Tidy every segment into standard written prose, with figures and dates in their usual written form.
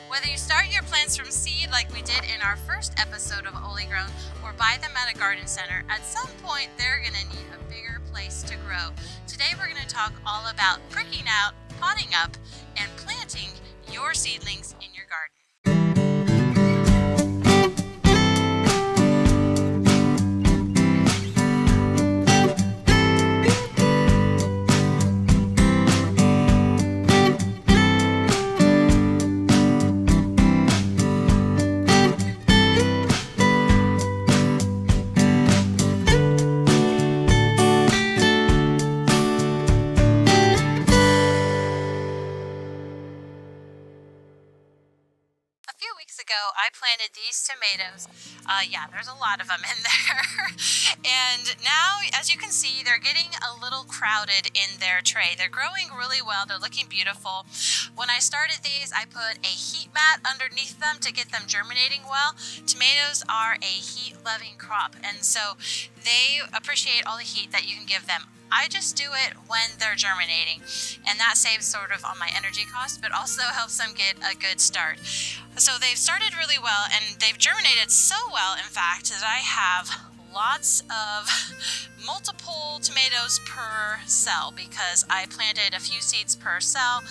Whether you start your plants from seed like we did in our first episode of Only Grown or buy them at a garden center, at some point they're going to need a bigger place to grow. Today we're going to talk all about pricking out, potting up, and planting your seedlings in your garden. Ago, I planted these tomatoes. There's a lot of them in there. And now, as you can see, they're getting a little crowded in their tray. They're growing really well. They're looking beautiful. When I started these, I put a heat mat underneath them to get them germinating well. Tomatoes are a heat-loving crop, and so they appreciate all the heat that you can give them. I just do it when they're germinating, and that saves sort of on my energy cost, but also helps them get a good start. So they've started really well, and they've germinated so well, in fact, that I have lots of multiple tomatoes per cell because I planted a few seeds per cell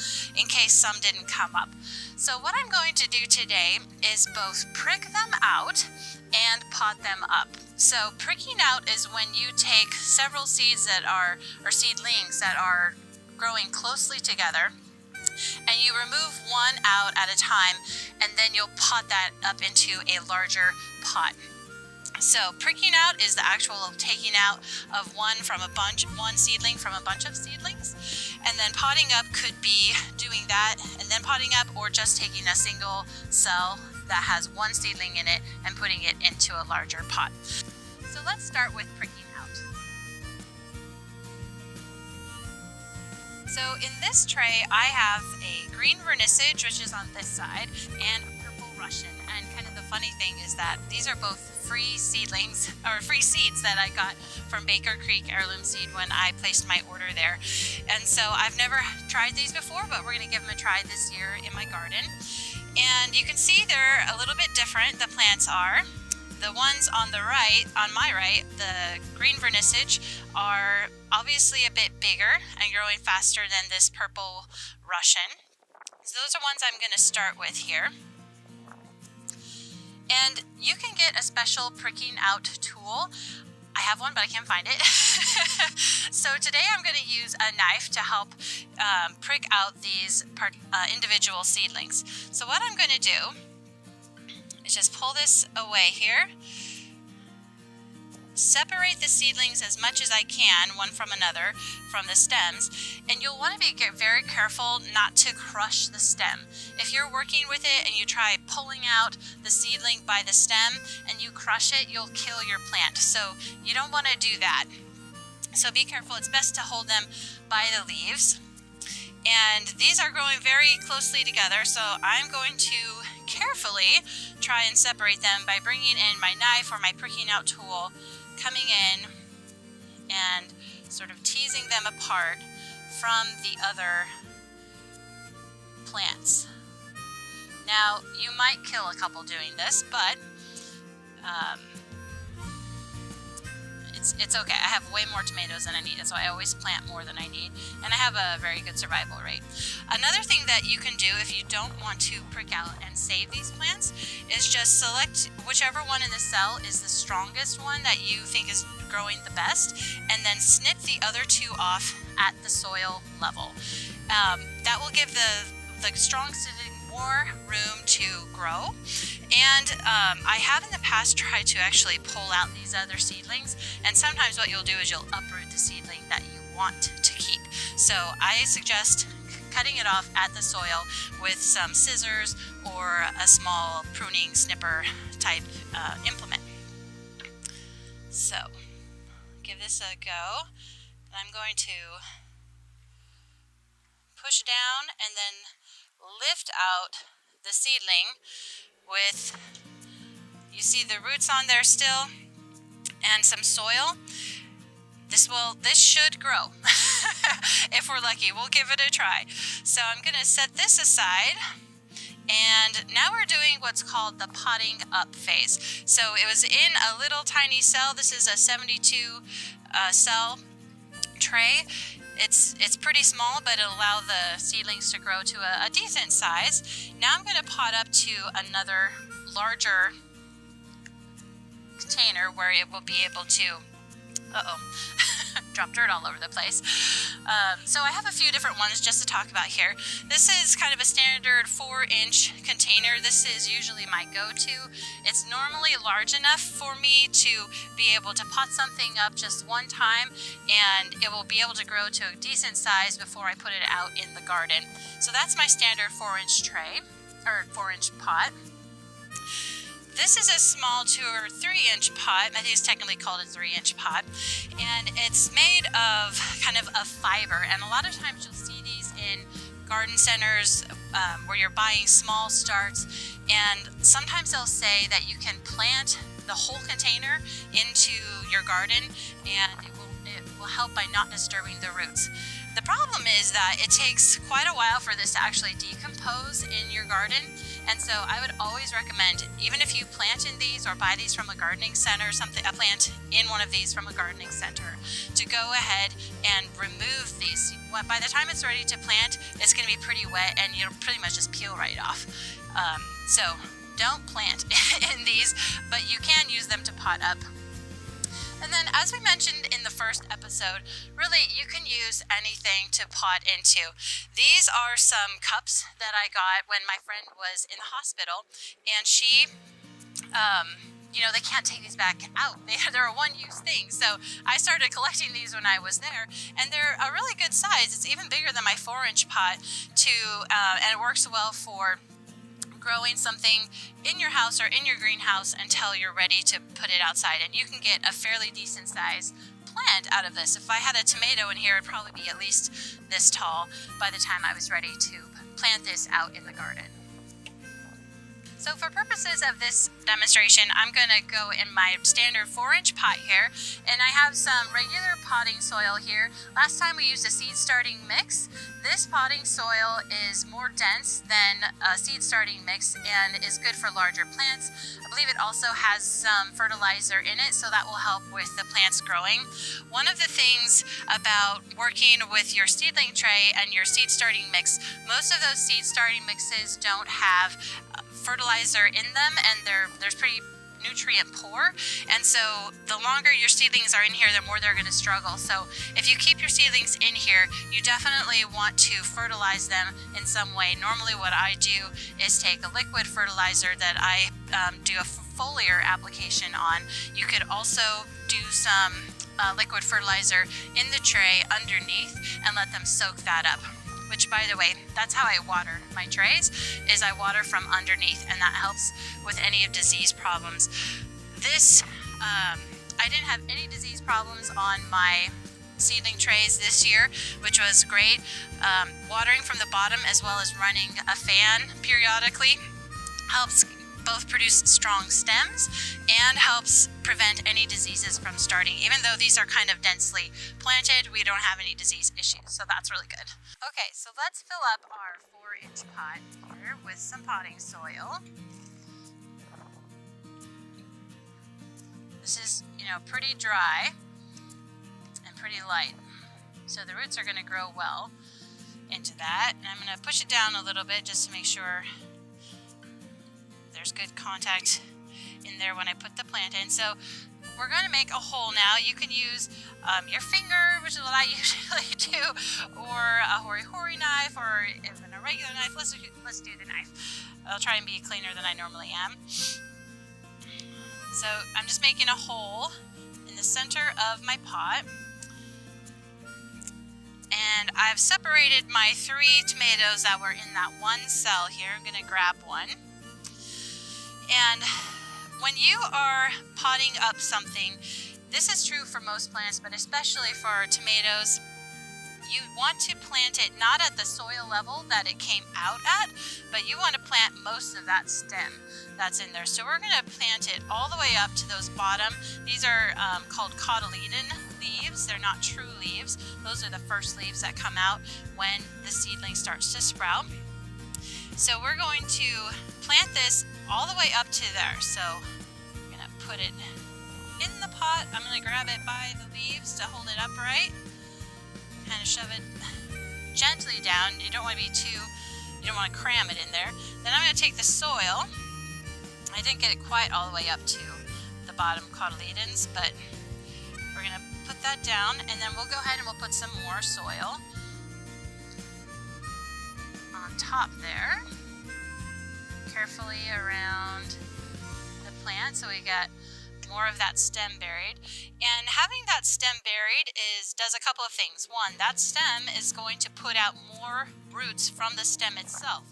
in case some didn't come up. So what I'm going to do today is both prick them out and pot them up. So pricking out is when you take several seeds or seedlings that are growing closely together, and you remove one out at a time, and then you'll pot that up into a larger pot. So pricking out is the actual taking out of one seedling from a bunch of seedlings, and then potting up could be doing that and then potting up, or just taking a single cell that has one seedling in it and putting it into a larger pot. So let's start with pricking out. So in this tray I have a green vernisage, which is on this side, and a purple Russian. And kind of the funny thing is that these are both free seedlings, or free seeds that I got from Baker Creek Heirloom Seed when I placed my order there. And so I've never tried these before, but we're going to give them a try this year in my garden. And you can see they're a little bit different, the plants are. The ones on the right, on my right, the green vernisage, are obviously a bit bigger and growing faster than this purple Russian. So those are ones I'm going to start with here. And you can get a special pricking out tool. I have one, but I can't find it. So today I'm going to use a knife to help prick out these individual seedlings. So what I'm going to do is just pull this away here, separate the seedlings as much as I can, one from another, from the stems, and you'll want to be very careful not to crush the stem. If you're working with it and you try pulling out the seedling by the stem and you crush it, you'll kill your plant. So you don't want to do that. So be careful. It's best to hold them by the leaves. And these are growing very closely together, so I'm going to carefully try and separate them by bringing in my knife or my pricking out tool, coming in and sort of teasing them apart from the other plants. Now, you might kill a couple doing this, but it's okay. I have way more tomatoes than I need, so I always plant more than I need, and I have a very good survival rate. Another thing that you can do if you don't want to prick out and save these plants is just select whichever one in the cell is the strongest one that you think is growing the best, and then snip the other two off at the soil level. That will give the strong seedling more room to grow. And I have in the past tried to actually pull out these other seedlings, and sometimes what you'll do is you'll uproot the seedling that you want to keep. So I suggest cutting it off at the soil with some scissors or a small pruning snipper type implement. So give this a go. I'm going to push down and then lift out the seedling with, you see the roots on there still, and some soil. This should grow. If we're lucky, we'll give it a try. So I'm going to set this aside, And now we're doing what's called the potting up phase. So it was in a little tiny cell. This is a 72 cell tray. It's pretty small, but it'll allow the seedlings to grow to a decent size. Now I'm going to pot up to another larger container where it will be able to, drop dirt all over the place. So I have a few different ones just to talk about here. This is kind of a standard 4-inch container. This is usually my go-to. It's normally large enough for me to be able to pot something up just one time, and it will be able to grow to a decent size before I put it out in the garden. So that's my standard 4-inch tray, or 4-inch pot. This is a small 2 or 3-inch pot. I think it's technically called a 3-inch pot. And it's made of kind of a fiber. And a lot of times you'll see these in garden centers where you're buying small starts. And sometimes they'll say that you can plant the whole container into your garden, and it will help by not disturbing the roots. The problem is that it takes quite a while for this to actually decompose in your garden. And so I would always recommend, even if you plant in these or buy these from a gardening center, a plant in one of these from a gardening center, to go ahead and remove these. By the time it's ready to plant, it's going to be pretty wet and you'll pretty much just peel right off. So don't plant in these, but you can use them to pot up. And then, as we mentioned in the first episode, really you can use anything to pot into. These are some cups that I got when my friend was in the hospital, and she, they can't take these back out. They're a one-use thing. So I started collecting these when I was there, and they're a really good size. It's even bigger than my 4-inch pot, and it works well for growing something in your house or in your greenhouse until you're ready to put it outside. And you can get a fairly decent size plant out of this. If I had a tomato in here, it'd probably be at least this tall by the time I was ready to plant this out in the garden. So for purposes of this demonstration, I'm going to go in my standard 4-inch pot here, and I have some regular potting soil here. Last time we used a seed starting mix. This potting soil is more dense than a seed starting mix and is good for larger plants. I believe it also has some fertilizer in it, so that will help with the plants growing. One of the things about working with your seedling tray and your seed starting mix, most of those seed starting mixes don't have fertilizer in them, and they're pretty nutrient poor, and so the longer your seedlings are in here, the more they're going to struggle. So if you keep your seedlings in here, you definitely want to fertilize them in some way. Normally what I do is take a liquid fertilizer that I do a foliar application on. You could also do some liquid fertilizer in the tray underneath and let them soak that up. Which, by the way, that's how I water my trays, is I water from underneath, and that helps with any of disease problems. This, I didn't have any disease problems on my seedling trays this year, which was great. Watering from the bottom as well as running a fan periodically helps both produce strong stems and helps prevent any diseases from starting. Even though these are kind of densely planted, we don't have any disease issues, so that's really good. Okay, so let's fill up our 4-inch pot here with some potting soil. This is, pretty dry and pretty light, so the roots are going to grow well into that. And I'm going to push it down a little bit just to make sure there's good contact in there when I put the plant in. So we're going to make a hole now. You can use your finger, which is what I usually do, or a hori knife, or even a regular knife. Let's do the knife. I'll try and be cleaner than I normally am. So I'm just making a hole in the center of my pot. And I've separated my 3 tomatoes that were in that one cell here. I'm going to grab one. And when you are potting up something, this is true for most plants, but especially for tomatoes, you want to plant it not at the soil level that it came out at, but you want to plant most of that stem that's in there. So we're going to plant it all the way up to those bottom. These are called cotyledon leaves. They're not true leaves. Those are the first leaves that come out when the seedling starts to sprout. So we're going to plant this all the way up to there. So I'm gonna put it in the pot. I'm gonna grab it by the leaves to hold it upright. Kind of shove it gently down. You don't want to cram it in there. Then I'm gonna take the soil. I didn't get it quite all the way up to the bottom cotyledons, but we're gonna put that down, and then we'll go ahead and we'll put some more soil on top there, carefully around the plant, so we got more of that stem buried. And having that stem buried does a couple of things. One, that stem is going to put out more roots from the stem itself,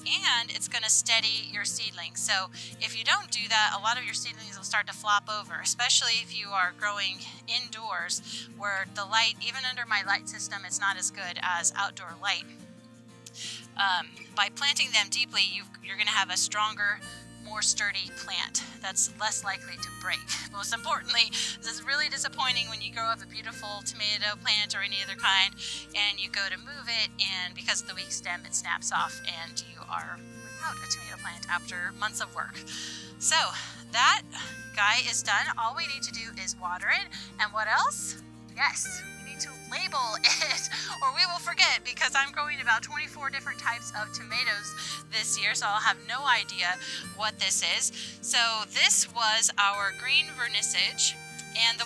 and it's going to steady your seedlings. So if you don't do that, a lot of your seedlings will start to flop over, especially if you are growing indoors where the light, even under my light system, it's not as good as outdoor light. By planting them deeply, you're going to have a stronger, more sturdy plant that's less likely to break. Most importantly, this is really disappointing when you grow up a beautiful tomato plant or any other kind and you go to move it, and because of the weak stem it snaps off and you are without a tomato plant after months of work. So that guy is done. All we need to do is water it. And what else? Yes, we need to label it or we will forget, because I'm growing about 24 different types of tomatoes this year, so I'll have no idea what this is. So this was our green vernissage, and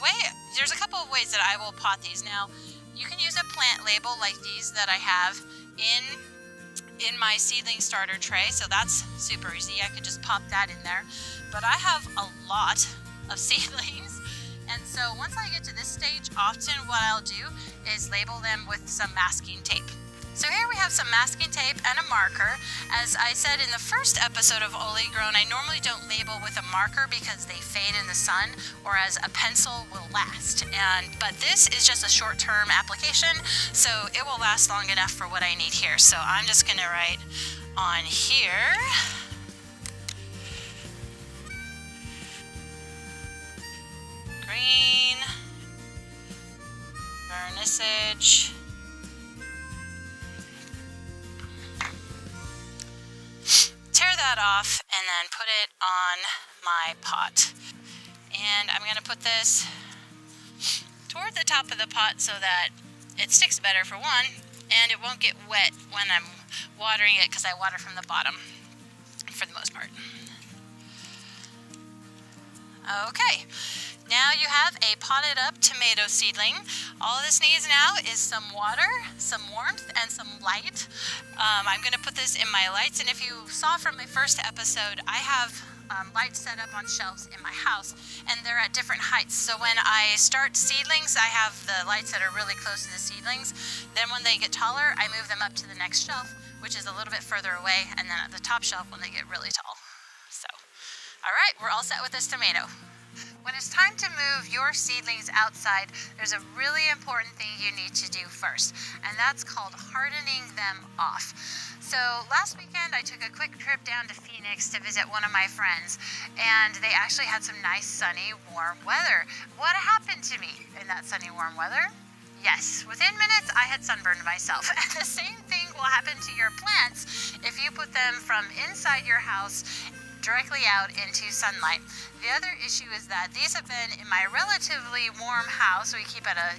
there's a couple of ways that I will pot these. Now, you can use a plant label like these that I have in my seedling starter tray, so that's super easy. I could just pop that in there. But I have a lot of seedlings, and so once I get to this stage, often what I'll do is label them with some masking tape. So here we have some masking tape and a marker. As I said in the first episode of Only Grown, I normally don't label with a marker because they fade in the sun, whereas a pencil will last. But this is just a short-term application, so it will last long enough for what I need here. So I'm just going to write on here, green vernissage that off and then put it on my pot. And I'm going to put this toward the top of the pot so that it sticks better, for one, and it won't get wet when I'm watering it because I water from the bottom for the most part. Okay, now you have a potted up tomato seedling. All this needs now is some water, some warmth, and some light. I'm going to put this in my lights, and if you saw from my first episode, I have lights set up on shelves in my house, and they're at different heights. So when I start seedlings, I have the lights that are really close to the seedlings. Then when they get taller, I move them up to the next shelf, which is a little bit further away, and then at the top shelf when they get really tall. So, all right, we're all set with this tomato. When it's time to move your seedlings outside, there's a really important thing you need to do first, and that's called hardening them off. So last weekend I took a quick trip down to Phoenix to visit one of my friends, and they actually had some nice sunny warm weather. What happened to me in that sunny warm weather? Yes, within minutes I had sunburned myself. And the same thing will happen to your plants if you put them from inside your house directly out into sunlight. The other issue is that these have been in my relatively warm house. We keep at a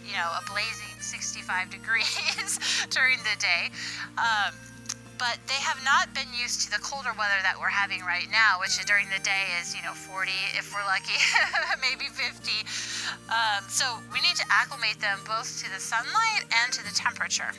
blazing 65 degrees during the day. But they have not been used to the colder weather that we're having right now, which during the day is 40 if we're lucky, maybe 50. So we need to acclimate them both to the sunlight and to the temperature.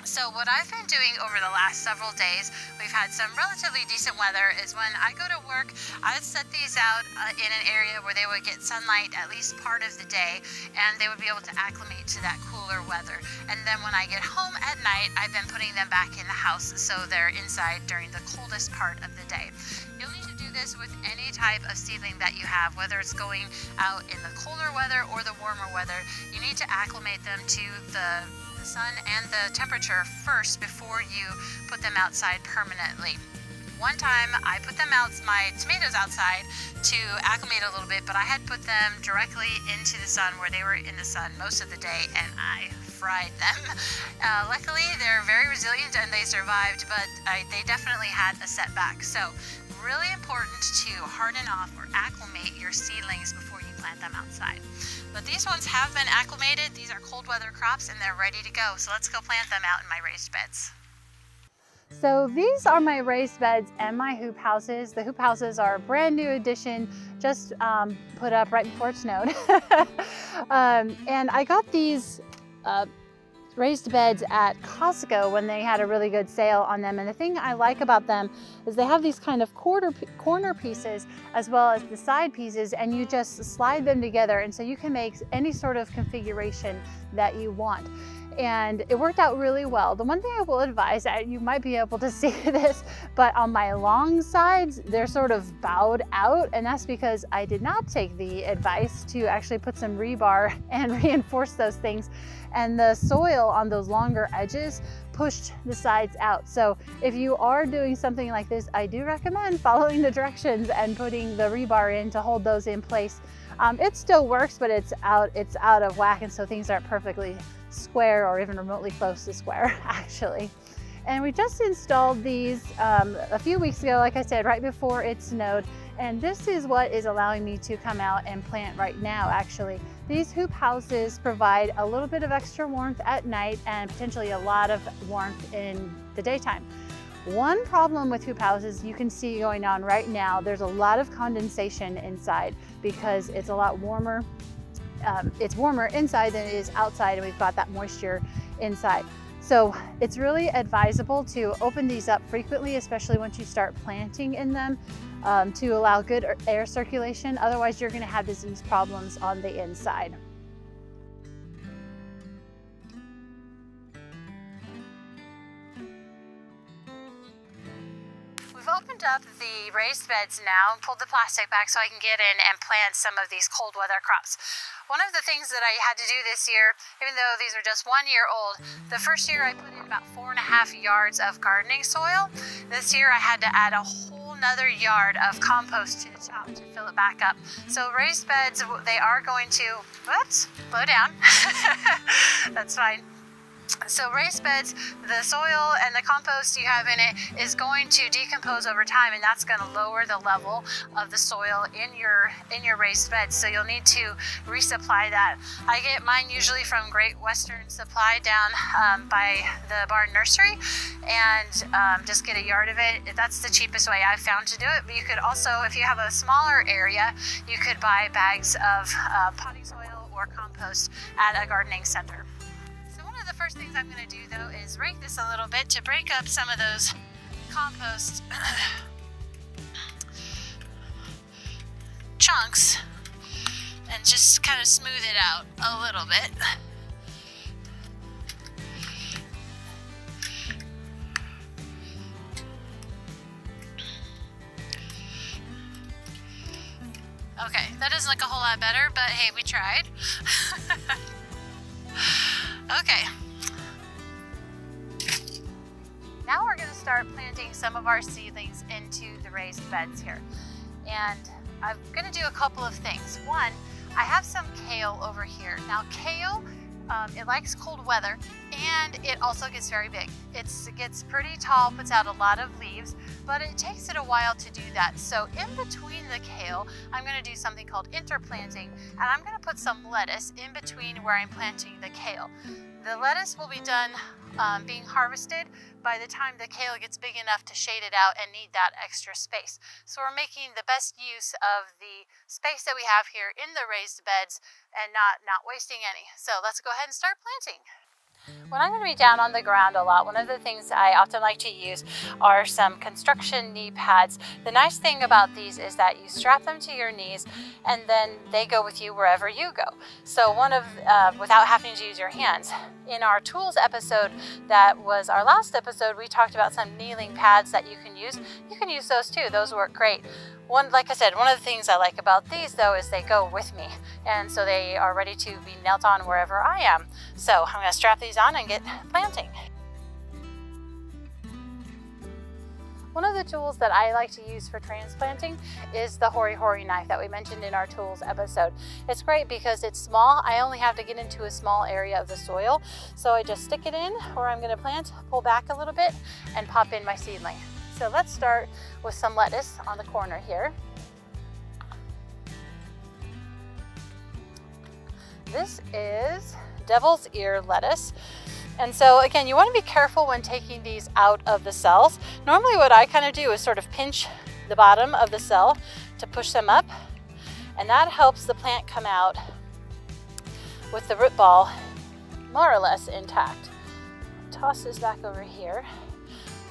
So what I've been doing over the last several days, we've had some relatively decent weather, is when I go to work, I'd set these out in an area where they would get sunlight at least part of the day, and they would be able to acclimate to that cooler weather. And then when I get home at night, I've been putting them back in the house so they're inside during the coldest part of the day. You'll need to do this with any type of seedling that you have, whether it's going out in the colder weather or the warmer weather. You need to acclimate them to the sun and the temperature first before you put them outside permanently. One time I put my tomatoes outside to acclimate a little bit, but I had put them directly into the sun where they were in the sun most of the day, and I fried them. Luckily, they're very resilient and they survived, but they definitely had a setback. So really important to harden off or acclimate your seedlings before you plant them outside. But these ones have been acclimated. These are cold weather crops and they're ready to go. So let's go plant them out in my raised beds. So these are my raised beds and my hoop houses. The hoop houses are a brand new addition, just put up right before it snowed. And I got these raised beds at Costco when they had a really good sale on them. And the thing I like about them is they have these kind of corner pieces as well as the side pieces, and you just slide them together. And so you can make any sort of configuration that you want. And it worked out really well. The one thing I will advise, you might be able to see this, but on my long sides, they're sort of bowed out, and that's because I did not take the advice to actually put some rebar and reinforce those things. And the soil on those longer edges pushed the sides out. So if you are doing something like this, I do recommend following the directions and putting the rebar in to hold those in place. It still works, but it's out of whack, and so things aren't perfectly square or even remotely close to square actually. And we just installed these a few weeks ago, like I said, right before it snowed. And this is what is allowing me to come out and plant right now actually. These hoop houses provide a little bit of extra warmth at night and potentially a lot of warmth in the daytime. One problem with hoop houses you can see going on right now, there's a lot of condensation inside because it's a lot warmer. It's warmer inside than it is outside, and we've got that moisture inside. So it's really advisable to open these up frequently, especially once you start planting in them, to allow good air circulation. Otherwise, you're going to have disease problems on the inside. We've opened up the raised beds now and pulled the plastic back so I can get in and plant some of these cold weather crops. One of the things that I had to do this year, even though these are just 1 year old, the first year I put in about 4.5 yards of gardening soil. This year I had to add a whole nother yard of compost to the top to fill it back up. So raised beds, they are going to, whoops, slow down. That's fine. So raised beds, the soil and the compost you have in it is going to decompose over time, and that's going to lower the level of the soil in your raised beds. So you'll need to resupply that. I get mine usually from Great Western Supply down by the barn nursery, and just get a yard of it. That's the cheapest way I've found to do it. But you could also, if you have a smaller area, you could buy bags of potting soil or compost at a gardening center. The first things I'm going to do though is rake this a little bit to break up some of those compost chunks and just kind of smooth it out a little bit. Okay, that doesn't look a whole lot better, but hey, we tried. Okay. Now we're going to start planting some of our seedlings into the raised beds here. And I'm going to do a couple of things. One, I have some kale over here. Now kale, it likes cold weather, and it also gets very big. It gets pretty tall, puts out a lot of leaves, but it takes it a while to do that. So in between the kale, I'm going to do something called interplanting, and I'm going to put some lettuce in between where I'm planting the kale. The lettuce will be done being harvested by the time the kale gets big enough to shade it out and need that extra space. So we're making the best use of the space that we have here in the raised beds and not wasting any. So let's go ahead and start planting. When I'm going to be down on the ground a lot, one of the things I often like to use are some construction knee pads. The nice thing about these is that you strap them to your knees and then they go with you wherever you go. So without having to use your hands. In our tools episode, that was our last episode, we talked about some kneeling pads that you can use. You can use those too. Those work great. Like I said, one of the things I like about these though is they go with me, and so they are ready to be knelt on wherever I am. So I'm going to strap these on and get planting. One of the tools that I like to use for transplanting is the hori knife that we mentioned in our tools episode. It's great because it's small. I only have to get into a small area of the soil. So I just stick it in where I'm going to plant, pull back a little bit, and pop in my seedling. So let's start with some lettuce on the corner here. This is devil's ear lettuce. And so again, you want to be careful when taking these out of the cells. Normally what I kind of do is sort of pinch the bottom of the cell to push them up, and that helps the plant come out with the root ball more or less intact. Toss this back over here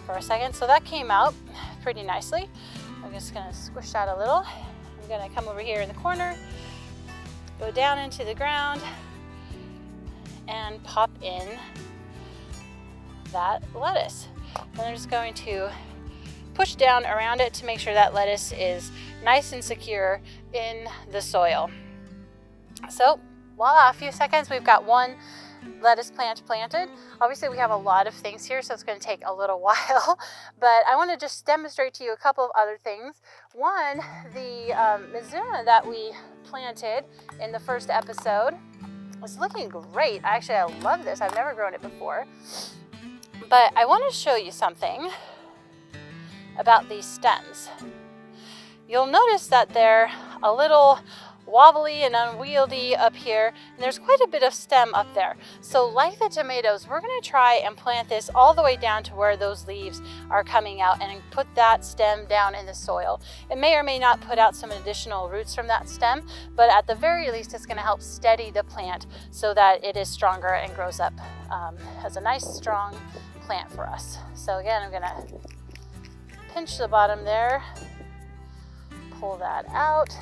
for a second. So that came out pretty nicely. I'm just going to squish that a little. I'm going to come over here in the corner, go down into the ground, and pop in that lettuce. And I'm just going to push down around it to make sure that lettuce is nice and secure in the soil. So voila, a few seconds, we've got one lettuce plant planted. Obviously we have a lot of things here, so it's going to take a little while, but I want to just demonstrate to you a couple of other things. One, the mizuna that we planted in the first episode is looking great. Actually, I love this. I've never grown it before. But I want to show you something about these stems. You'll notice that they're a little wobbly and unwieldy up here, and there's quite a bit of stem up there. So like the tomatoes, we're going to try and plant this all the way down to where those leaves are coming out and put that stem down in the soil. It may or may not put out some additional roots from that stem, but at the very least it's going to help steady the plant so that it is stronger and grows up as a nice strong plant for us. So again, I'm going to pinch the bottom there, pull that out.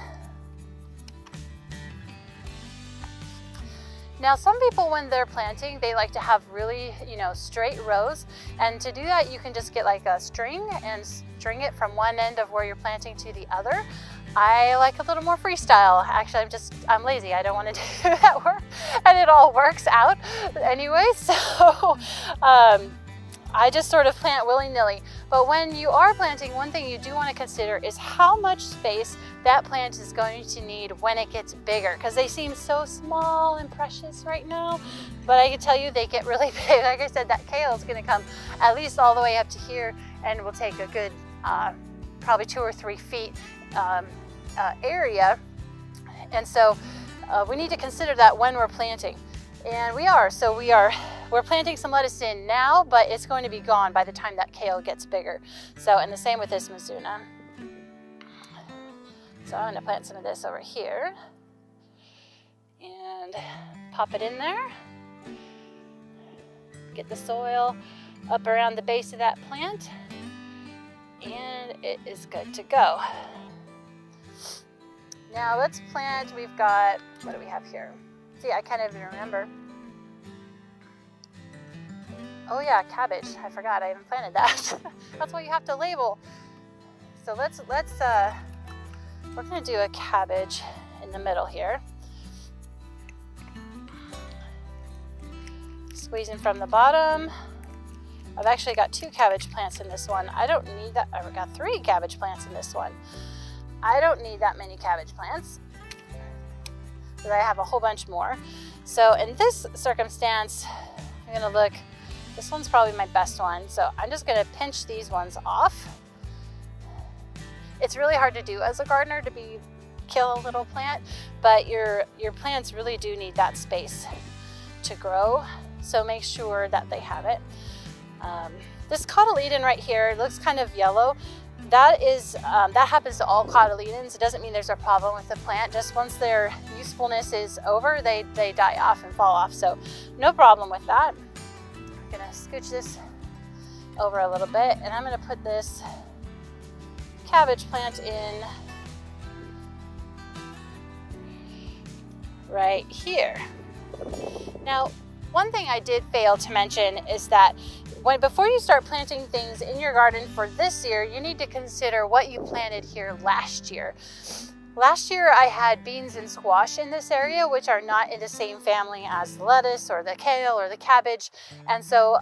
Now, some people, when they're planting, they like to have really, straight rows. And to do that, you can just get like a string and string it from one end of where you're planting to the other. I like a little more freestyle. Actually, I'm lazy. I don't want to do that work. And it all works out anyway. So I just sort of plant willy-nilly. But when you are planting, one thing you do want to consider is how much space that plant is going to need when it gets bigger, because they seem so small and precious right now, but I can tell you they get really big. Like I said, that kale is going to come at least all the way up to here and will take a good probably 2 or 3 feet area. And so we need to consider that when we're planting. And we are. So we're planting some lettuce in now, but it's going to be gone by the time that kale gets bigger. So, and the same with this mizuna. So I'm going to plant some of this over here and pop it in there. Get the soil up around the base of that plant, and it is good to go. Now let's plant. We've got, what do we have here? See, I can't even remember. Oh yeah, cabbage. I forgot I even planted that. That's what you have to label. So we're going to do a cabbage in the middle here. Squeezing from the bottom. I've actually got 2 cabbage plants in this one. I don't need that. I've got 3 cabbage plants in this one. I don't need that many cabbage plants, because I have a whole bunch more. So in this circumstance, I'm going to look, this one's probably my best one. So I'm just going to pinch these ones off. It's really hard to do as a gardener to kill a little plant, but your plants really do need that space to grow. So make sure that they have it. This cotyledon right here looks kind of yellow. That happens to all cotyledons. It doesn't mean there's a problem with the plant. Just once their usefulness is over, they die off and fall off. So no problem with that. I'm gonna scooch this over a little bit, and I'm gonna put this cabbage plant in right here. Now, one thing I did fail to mention is that before you start planting things in your garden for this year, you need to consider what you planted here last year. Last year I had beans and squash in this area, which are not in the same family as the lettuce or the kale or the cabbage. And so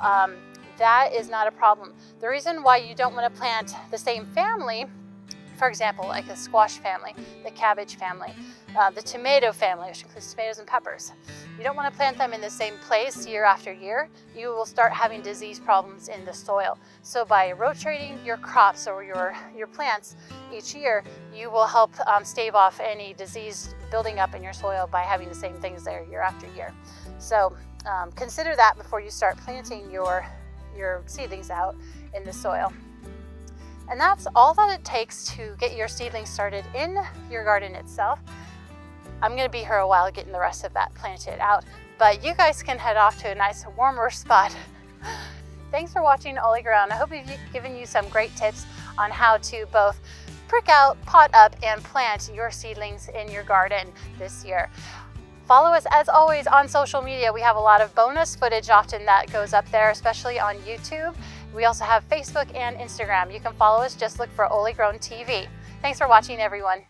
that is not a problem. The reason why you don't want to plant the same family, for example, like the squash family, the cabbage family, the tomato family, which includes tomatoes and peppers. You don't want to plant them in the same place year after year. You will start having disease problems in the soil. So by rotating your crops or your plants each year, you will help stave off any disease building up in your soil by having the same things there year after year. So consider that before you start planting your seedlings out in the soil. And that's all that it takes to get your seedlings started in your garden itself. I'm going to be here a while getting the rest of that planted out, but you guys can head off to a nice warmer spot. Thanks for watching All Around. I hope we've given you some great tips on how to both prick out, pot up, and plant your seedlings in your garden this year. Follow us as always on social media. We have a lot of bonus footage often that goes up there, especially on YouTube. We also have Facebook and Instagram. You can follow us, just look for Ole Grown TV. Thanks for watching, everyone.